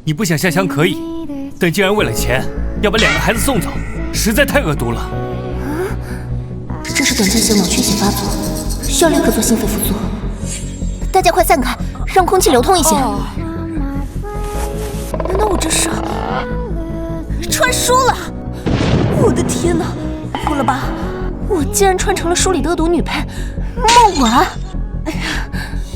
你不想下乡可以，但竟然为了钱要把2个孩子送走，实在太恶毒了。这是短暂性脑缺血发作，需要立刻做心肺复苏。大家快散开，让空气流通一些。难道我这是穿书了？我的天哪，服了吧！我竟然穿成了书里的恶毒女配孟婉。哎呀，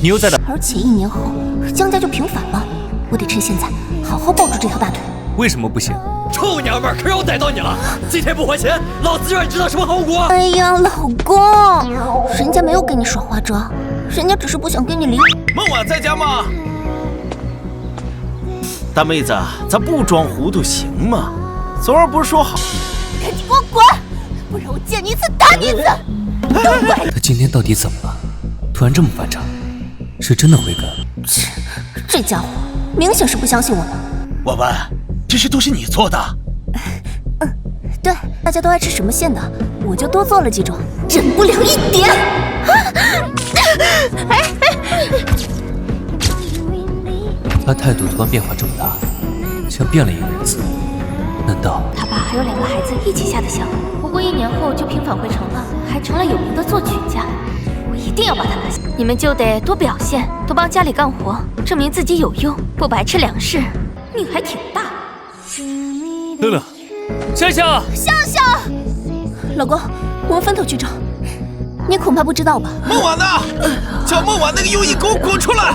你又在哪？而且1年后江家就平反了，我得趁现在好好抱住这条大腿。为什么不行？臭娘们儿，可让我逮到你了！今天不还钱，老子就让你知道什么后果！哎呀，老公，人家没有跟你耍花招，人家只是不想跟你离。孟婉在家吗？大妹子，咱不装糊涂行吗？昨儿不是说好？赶紧给我滚，不然我见你一次打你一次！他今天到底怎么了？突然这么反常，是真的会跟？这家伙明显是不相信我的。婉婉，这些都是你做的？对，大家都爱吃什么馅的，我就多做了几种，忍不了一点。他态度突然变化这么大，像变了一个人似的。难道他爸还有2个孩子一起下的乡？不过1年后就平返回城了，还成了有名的作曲家。我一定要把他拿下！你们就得多表现，多帮家里干活，证明自己有用，不白吃粮食。命还挺大。乐乐，香香，老公，我们分头去找。你恐怕不知道吧？孟婉呢？叫孟婉那个优异给我滚出来！